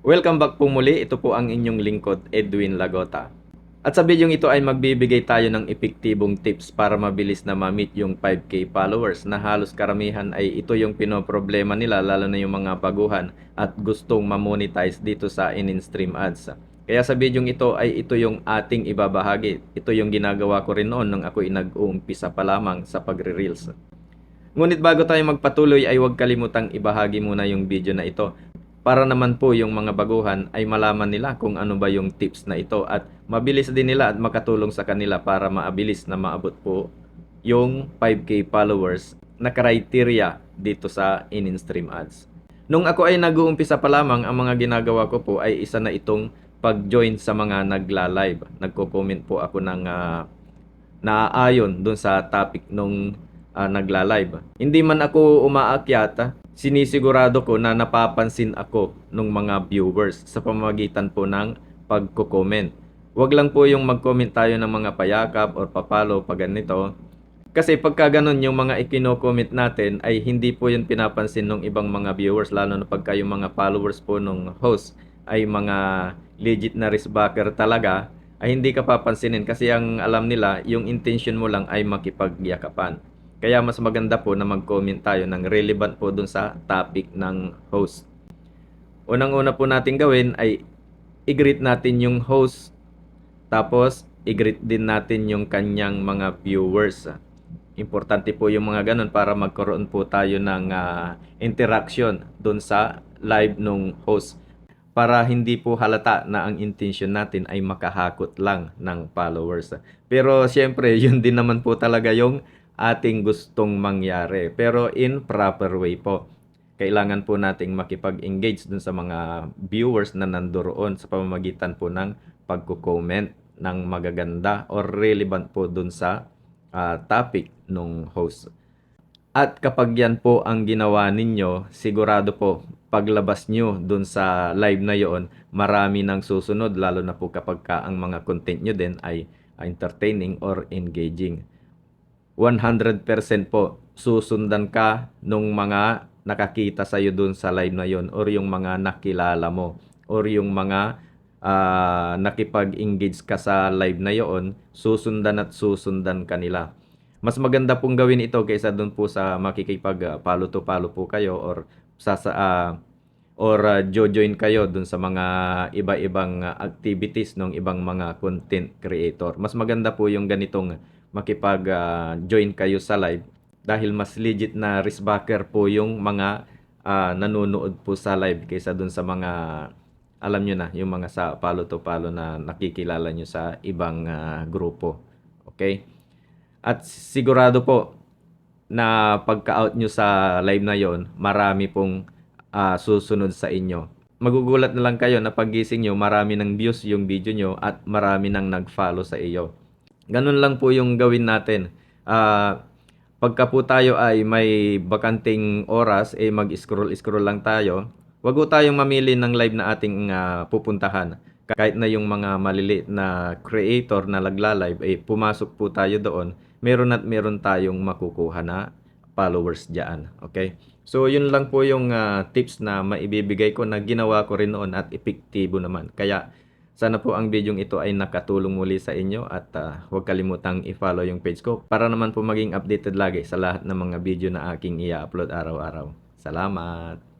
Welcome back po muli. Ito po ang inyong lingkod, Edwin Lagota. At sa bidyong ito ay magbibigay tayo ng epektibong tips para mabilis na ma-meet yung 5K followers na halos karamihan ay ito yung pinoproblema nila, lalo na yung mga baguhan at gustong ma-monetize dito sa in-stream ads. Kaya sa bidyong ito ay ito yung ating ibabahagi. Ito yung ginagawa ko rin noon nung ako nag-uumpisa pa lamang sa pagre-reels. Ngunit bago tayo magpatuloy ay huwag kalimutang ibahagi muna yung video na ito para naman po yung mga baguhan ay malaman nila kung ano ba yung tips na ito at mabilis din nila at makatulong sa kanila para maabilis na maabot po yung 5K followers na criteria dito sa in-stream ads. Nung ako ay nag-uumpisa pa lamang, ang mga ginagawa ko po ay isa na itong pag-join sa mga nagla-live. Nagko-comment po ako ng naaayon dun sa topic nung nagla-live. Hindi man ako umaakyat, sinisigurado ko na napapansin ako ng mga viewers sa pamamagitan po ng pagko-comment. Huwag lang po yung mag-comment tayo ng mga payakap or papalo pag ganito. Kasi pagka ganun yung mga ikino-comment natin ay hindi po yun pinapansin ng ibang mga viewers, lalo na pagka yung mga followers po ng host ay mga legit na riskbacker talaga, ay hindi ka papansinin kasi ang alam nila yung intention mo lang ay makipagyakapan. Kaya mas maganda po na mag-comment tayo ng relevant po dun sa topic ng host. Unang-una po natin gawin ay i-greet natin yung host, tapos i-greet din natin yung kanyang mga viewers. Importante po yung mga ganun para magkaroon po tayo ng interaction dun sa live nung host, para hindi po halata na ang intention natin ay makahakot lang ng followers. Pero siyempre, yun din naman po talaga yung ating gustong mangyari. Pero in proper way po. Kailangan po nating makipag-engage dun sa mga viewers na nandoon sa pamamagitan po ng pagko-comment ng magaganda or relevant po dun sa topic nung host. At kapag yan po ang ginawa ninyo, sigurado po paglabas nyo dun sa live na yon, marami nang susunod, lalo na po kapag ang mga content nyo din ay entertaining or engaging. 100% po susundan ka nung mga nakakita sa'yo dun sa live na yon, or yung mga nakilala mo, or yung mga nakipag-engage ka sa live na yon, susundan at susundan kanila. Mas maganda pong gawin ito kaysa dun po sa makikipag palo to palo po kayo, or jojoin kayo dun sa mga iba-ibang activities ng ibang mga content creator. Mas maganda po yung ganitong makipag-join kayo sa live, dahil mas legit na riskbacker po yung mga nanonood po sa live kaysa dun sa mga, alam nyo na, yung mga sa palo to palo na nakikilala nyo sa ibang grupo. Okay? At sigurado po na pagka-out nyo sa live na yon, marami pong susunod sa inyo. Magugulat na lang kayo na paggising nyo, marami ng views yung video nyo at marami nang nag-follow sa iyo. Ganun lang po yung gawin natin. Pagka po tayo ay may bakanting oras, mag-scroll lang tayo. Wag po tayong mamili ng live na ating pupuntahan. Kahit na yung mga maliliit na creator na nagla-live, pumasok po tayo doon, meron at meron tayong makukuha na followers diyan. Okay? So, yun lang po yung tips na maibibigay ko na ginawa ko rin noon at epektibo naman. Kaya, sana po ang video ito ay nakatulong muli sa inyo, at huwag kalimutang i-follow yung page ko para naman po maging updated lagi sa lahat ng mga video na aking i-upload araw-araw. Salamat!